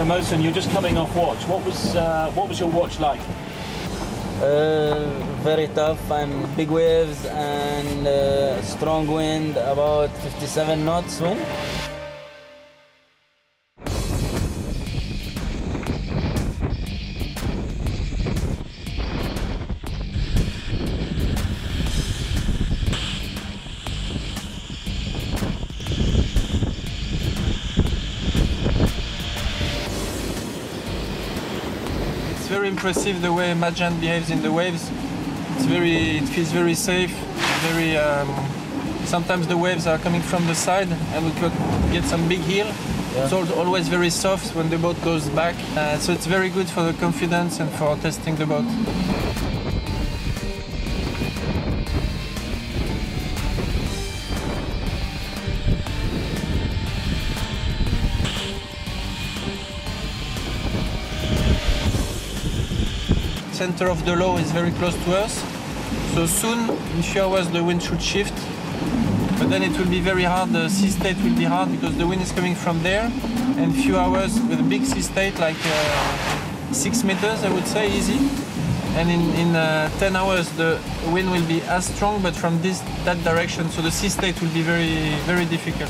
Mohsen, you're just coming off watch. What was your watch like? Very tough and big waves and strong wind, about 57 knots wind. It's very impressive the way Majan behaves in the waves. It feels very safe. Sometimes the waves are coming from the side and we could get some big hill. Yeah. It's always very soft when the boat goes back. So it's very good for the confidence and for testing the boat. Center of the low is very close to us, so soon, in a few hours, the wind should shift, but then it will be very hard. The sea state will be hard because the wind is coming from there, and a few hours with a big sea state, like 6 meters, I would say, easy. And in 10 hours, the wind will be as strong, but from that direction, so the sea state will be very, very difficult.